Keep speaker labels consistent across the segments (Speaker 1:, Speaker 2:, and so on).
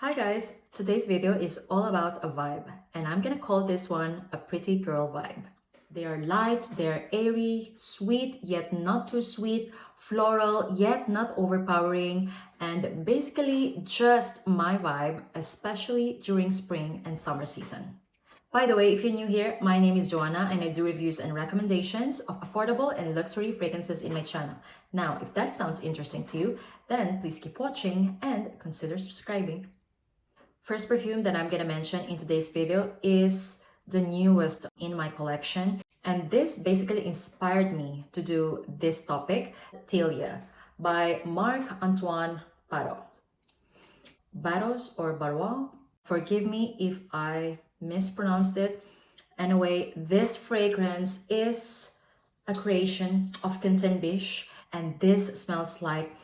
Speaker 1: Hi guys, today's video is all about a vibe and I'm gonna call this one a pretty girl vibe. They are light, they're airy, sweet yet not too sweet, floral yet not overpowering, and basically just my vibe, especially during spring and summer season. By the way, if you're new here, my name is Joanna and I do reviews and recommendations of affordable and luxury fragrances in my channel. Now, if that sounds interesting to you, then please keep watching and consider subscribing. First perfume that I'm gonna mention in today's video is the newest in my collection, and this basically inspired me to do this topic, Tilia by Marc-Antoine Barrois. Barrois or Barrois? Forgive me if I mispronounced it. Anyway, this fragrance is a creation of Quentin Biche, and this smells like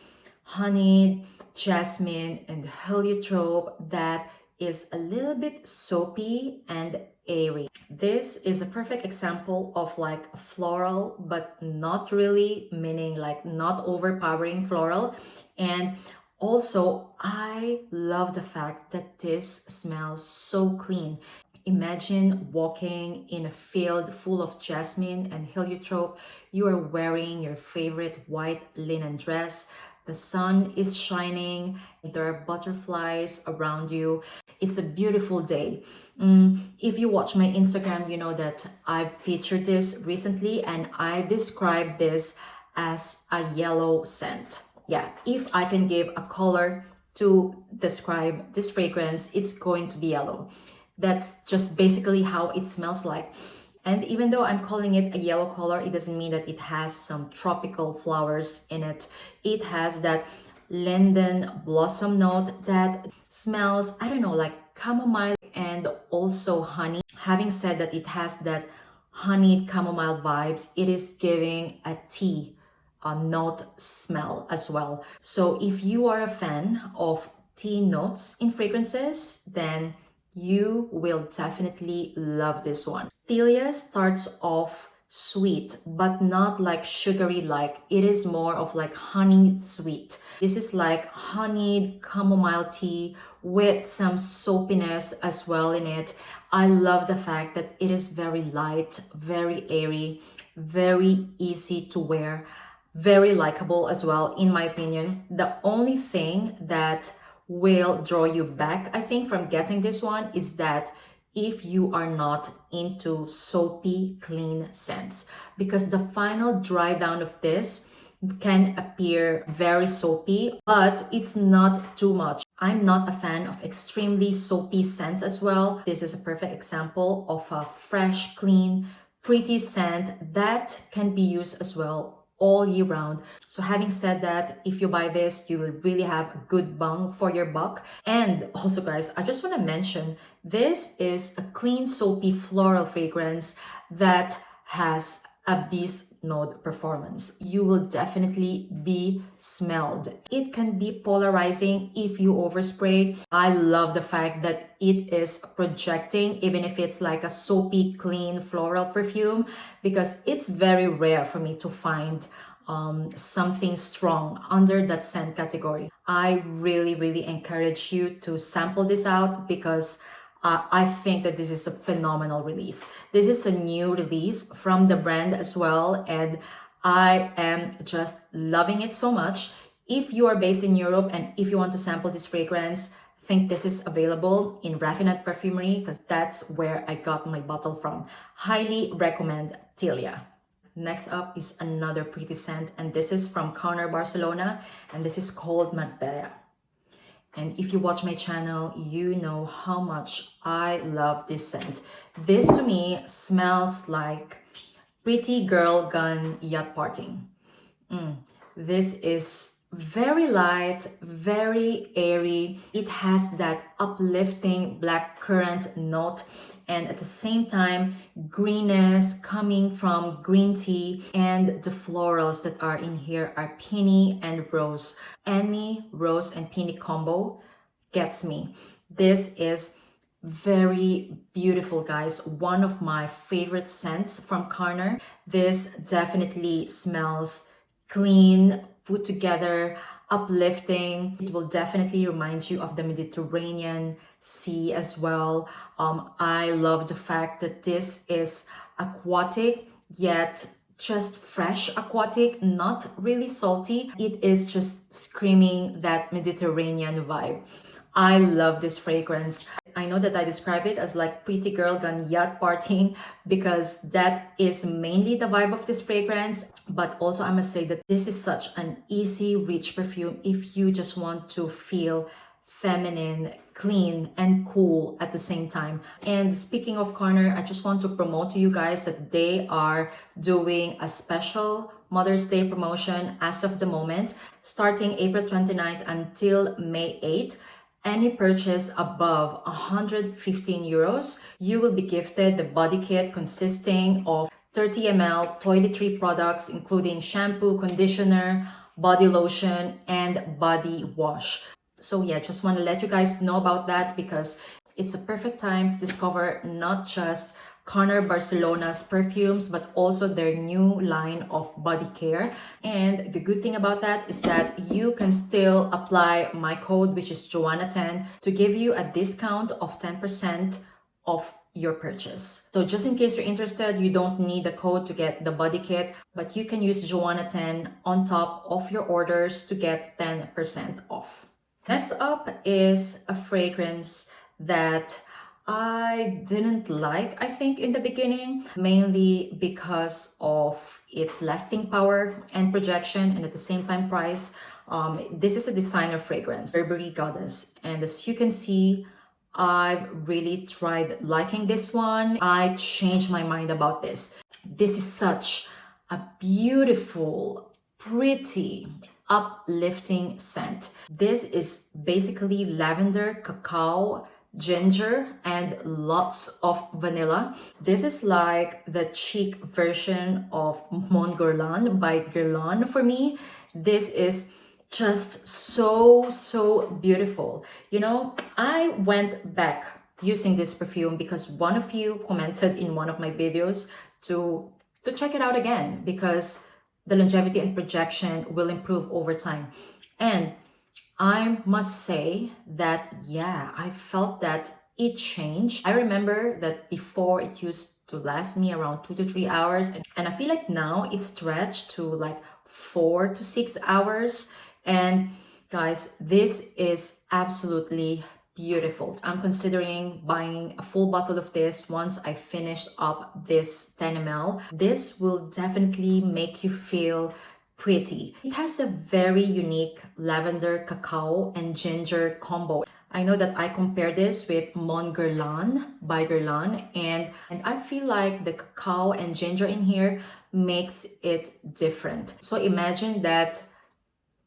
Speaker 1: honeyed jasmine and heliotrope that is a little bit soapy and airy. This is a perfect example of like floral, but not really, meaning like not overpowering floral. And also, I love the fact that this smells so clean. Imagine walking in a field full of jasmine and heliotrope. You are wearing your favorite white linen dress. The sun is shining, there are butterflies around you. It's a beautiful day. If you watch my Instagram, you know that I've featured this recently and I describe this as a yellow scent. Yeah, if I can give a color to describe this fragrance, it's going to be yellow. That's just basically how it smells like. And even though I'm calling it a yellow color, it doesn't mean that it has some tropical flowers in it. It has that linden blossom note that smells, I don't know, like chamomile and also honey. Having said that it has that honeyed chamomile vibes, it is giving a tea note smell as well. So if you are a fan of tea notes in fragrances, then you will definitely love this one. Tilia starts off sweet, but not like sugary like. It is more of like honey sweet. This is like honeyed chamomile tea with some soapiness as well in it. I love the fact that it is very light, very airy, very easy to wear, very likable as well, in my opinion. The only thing that will draw you back, I think, from getting this one is that if you are not into soapy clean scents, because the final dry down of this can appear very soapy, but it's not too much. I'm not a fan of extremely soapy scents as well. This is a perfect example of a fresh, clean, pretty scent that can be used as well all year round. So having said that, if you buy this, you will really have a good bang for your buck. And also guys, I just want to mention, this is a clean soapy floral fragrance that has a beast note performance. You will definitely be smelled. It can be polarizing if you overspray. I love the fact that it is projecting, even if it's like a soapy clean floral perfume, because it's very rare for me to find something strong under that scent category. I really encourage you to sample this out because I think that this is a phenomenal release. This is a new release from the brand as well, and I am just loving it so much. If you are based in Europe and if you want to sample this fragrance, I think this is available in Raffinate Perfumery because that's where I got my bottle from. Highly recommend Tilia. Next up is another pretty scent, and this is from Carner, Barcelona, and this is called Marbella. And if you watch my channel, you know how much I love this scent. This to me smells like pretty girl gone yacht partying. This is very light, very airy. It has that uplifting black currant note, and at the same time, greenness coming from green tea, and the florals that are in here are peony and rose. Any rose and peony combo gets me. This is very beautiful, guys. One of my favorite scents from Carner. This definitely smells clean, put together. uplifting. It will definitely remind you of the Mediterranean Sea as well. I love the fact that this is aquatic, yet just fresh aquatic, not really salty. It is just screaming that Mediterranean vibe. I love this fragrance. I know that I describe it as like pretty girl gone yacht partying because that is mainly the vibe of this fragrance. But also I must say that this is such an easy, rich perfume if you just want to feel feminine, clean, and cool at the same time. And speaking of Carner, I just want to promote to you guys that they are doing a special Mother's Day promotion as of the moment, starting April 29th until May 8th. Any purchase above 115 euros, you will be gifted the body kit consisting of 30 ml toiletry products, including shampoo, conditioner, body lotion, and body wash. So yeah, just want to let you guys know about that because it's a perfect time to discover not just Carner Barcelona's perfumes, but also their new line of body care. And the good thing about that is that you can still apply my code, which is Joanna10, to give you a discount of 10% off your purchase. So just in case you're interested, you don't need the code to get the body kit, but you can use Joanna10 on top of your orders to get 10% off. Next up is a fragrance that I didn't like, I think, in the beginning, mainly because of its lasting power and projection and at the same time price. This is a designer fragrance, Burberry Goddess. And as you can see, I've really tried liking this one. I changed my mind about this. This is such a beautiful, pretty, uplifting scent. This is basically lavender, cacao, ginger, and lots of vanilla. This is like the chic version of Mon Guerlain by Guerlain for me. This is just so beautiful. You know, I went back using this perfume because one of you commented in one of my videos to check it out again because the longevity and projection will improve over time. And I must say that, yeah, I felt that it changed. I remember that before it used to last me around 2 to 3 hours. And I feel like now it's stretched to like 4 to 6 hours. And guys, this is absolutely beautiful. I'm considering buying a full bottle of this once I finish up this 10 ml. This will definitely make you feel pretty. It has a very unique lavender, cacao, and ginger combo. I know that I compare this with Mon Guerlain by Guerlain, and I feel like the cacao and ginger in here makes it different. So imagine that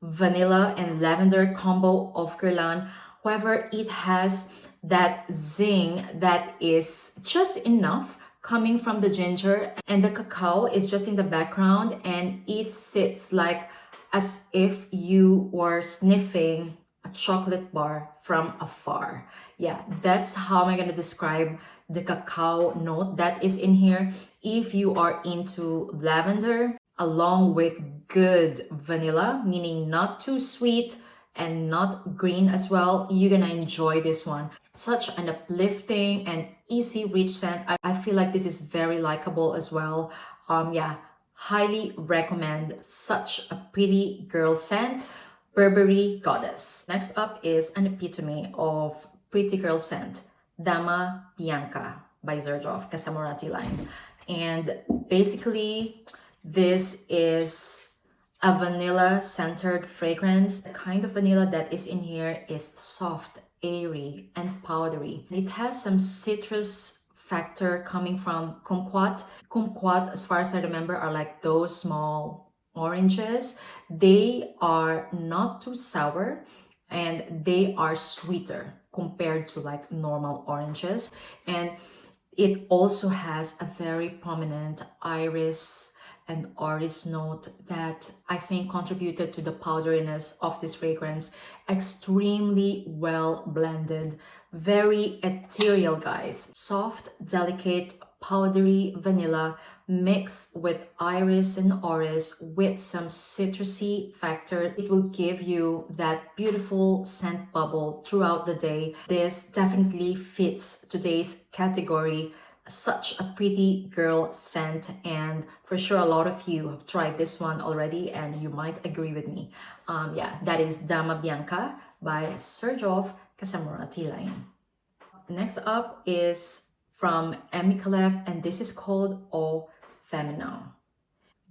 Speaker 1: vanilla and lavender combo of Guerlain. However, it has that zing that is just enough coming from the ginger, and the cacao is just in the background, and it sits like as if you were sniffing a chocolate bar from afar. Yeah, that's how I'm gonna describe the cacao note that is in here. If you are into lavender along with good vanilla, meaning not too sweet and not green as well, you're gonna enjoy this one. Such an uplifting and easy rich scent. I feel like this is very likable as well. Yeah, highly recommend. Such a pretty girl scent, Burberry Goddess. Next up is an epitome of pretty girl scent, Dama Bianca by Xerjoff, Casamorati line. And basically, this is a vanilla centered fragrance. The kind of vanilla that is in here is soft, airy, and powdery. It has some citrus factor coming from kumquat. Kumquat, as far as I remember, are like those small oranges. They are not too sour and they are sweeter compared to like normal oranges. And it also has a very prominent iris and orris note that I think contributed to the powderiness of this fragrance. Extremely well blended, very ethereal, guys. Soft, delicate, powdery vanilla mixed with iris and orris with some citrusy factor. It will give you that beautiful scent bubble throughout the day. This definitely fits today's category. Such a pretty girl scent, and for sure a lot of you have tried this one already and you might agree with me. Yeah, that is Dama Bianca by Xerjoff Tilia. Next up is from M.Micallef, and this is called Eau Feminin.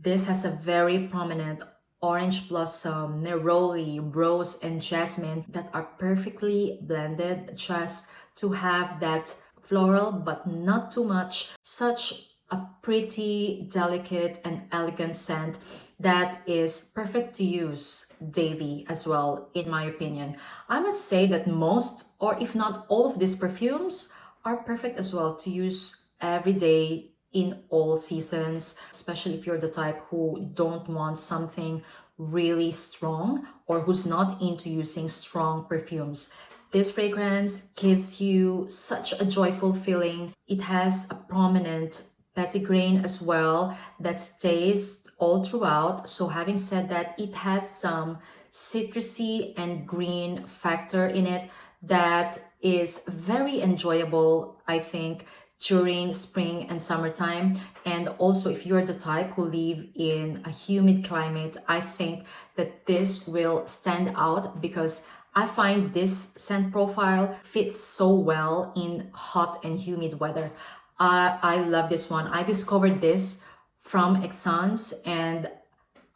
Speaker 1: This has a very prominent orange blossom, neroli, rose, and jasmine that are perfectly blended just to have that floral but not too much. Such a pretty, delicate, and elegant scent that is perfect to use daily as well, in my opinion. I must say that most, or if not all of these perfumes are perfect as well to use every day in all seasons, especially if you're the type who don't want something really strong or who's not into using strong perfumes. This fragrance gives you such a joyful feeling. It has a prominent petitgrain as well that stays all throughout. So having said that, it has some citrusy and green factor in it that is very enjoyable, I think, during spring and summertime. And also if you're the type who live in a humid climate, I think that this will stand out because I find this scent profile fits so well in hot and humid weather. I love this one. I discovered this from Essence and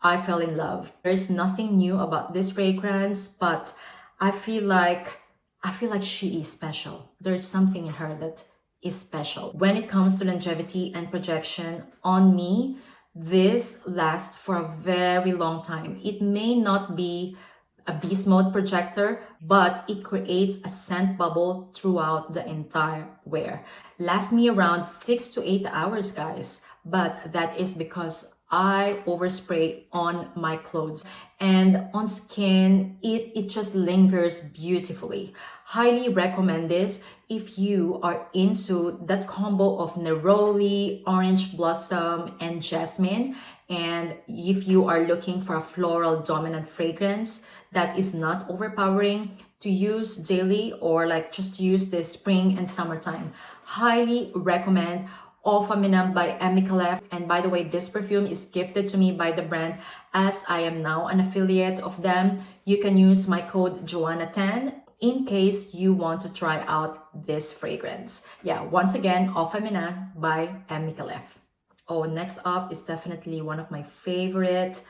Speaker 1: I fell in love. There's nothing new about this fragrance, but I feel like she is special. There's something in her that is special. When it comes to longevity and projection on me, this lasts for a very long time. It may not be a beast mode projector, but it creates a scent bubble throughout the entire wear. Lasts me around 6 to 8 hours, guys, but that is because I overspray on my clothes, and on skin it just lingers beautifully. Highly recommend this if you are into that combo of neroli, orange blossom, and jasmine, and if you are looking for a floral dominant fragrance that is not overpowering to use daily or like just to use this spring and summertime. Highly recommend Eau Feminin by M.Micallef. And by the way, this perfume is gifted to me by the brand as I am now an affiliate of them. You can use my code Joanna10 in case you want to try out this fragrance. Yeah, once again, Eau Feminin by M.Micallef. Oh, next up is definitely one of my favorite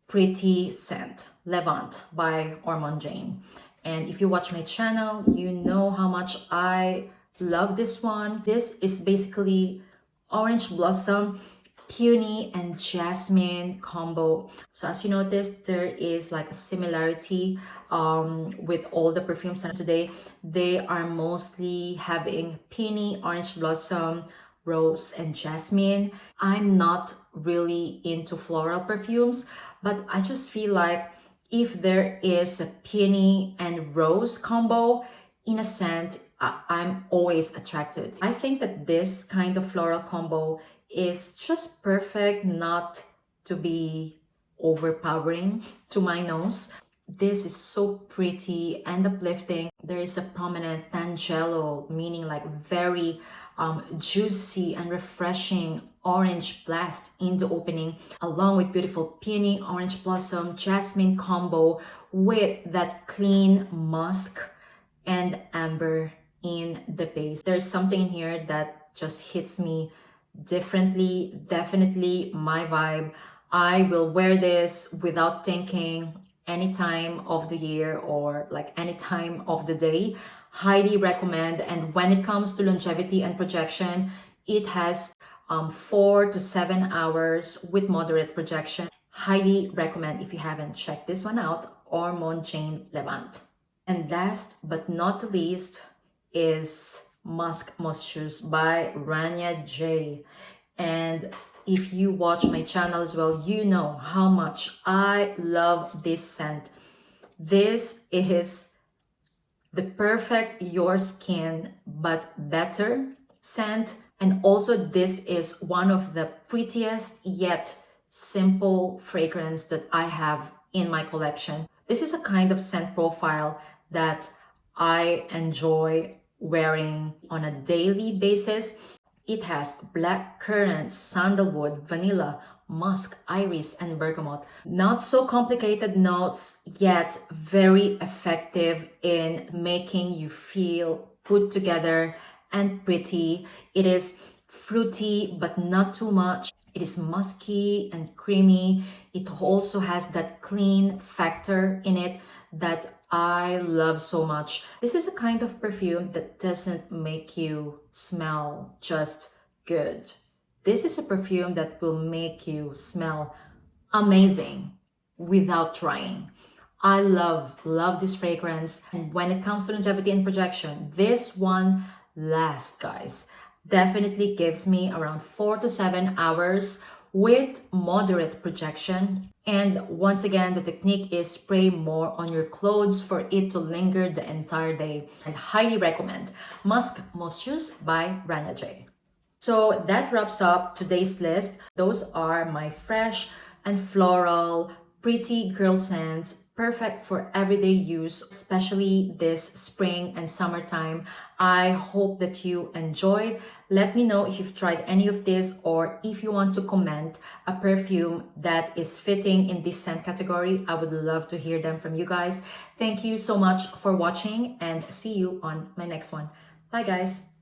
Speaker 1: pretty scent, Levant by Ormonde. And if you watch my channel, you know how much I love this one. This is basically orange blossom, peony, and jasmine combo. So as you notice, there is like a similarity with all the perfumes today. They are mostly having peony, orange blossom, rose, and jasmine. I'm not really into floral perfumes, but I just feel like if there is a peony and rose combo in a scent, I'm always attracted. I think that this kind of floral combo is just perfect not to be overpowering to my nose. This is so pretty and uplifting. There is a prominent tangelo, meaning like very juicy and refreshing orange blast in the opening, along with beautiful peony, orange blossom, jasmine combo with that clean musk and amber in the base. There's something in here that just hits me differently. Definitely my vibe. I will wear this without thinking any time of the year or like any time of the day. Highly recommend. And when it comes to longevity and projection, it has 4 to 7 hours with moderate projection. Highly recommend if you haven't checked this one out, Ormonde Levant. And last but not the least is Musc Moschus by Joanna10. And if you watch my channel as well, you know how much I love this scent. This is the perfect your skin but better scent. And also this is one of the prettiest yet simple fragrance that I have in my collection. This is a kind of scent profile that I enjoy wearing on a daily basis. It has black currant, sandalwood, vanilla, musk, iris, and bergamot. Not so complicated notes, yet very effective in making you feel put together and pretty. It is fruity, but not too much. It is musky and creamy. It also has that clean factor in it that I love so much. This is a kind of perfume that doesn't make you smell just good. This is a perfume that will make you smell amazing without trying. I love this fragrance. And when it comes to longevity and projection, this one lasts, guys. Definitely gives me around 4 to 7 hours with moderate projection. And once again, the technique is spray more on your clothes for it to linger the entire day. And highly recommend Musc Moschus by Rana J. So that wraps up today's list. Those are my fresh and floral, pretty girl scents, perfect for everyday use, especially this spring and summertime. I hope that you enjoyed. Let me know if you've tried any of this, or if you want to comment a perfume that is fitting in this scent category. I would love to hear them from you guys. Thank you so much for watching, and see you on my next one. Bye guys.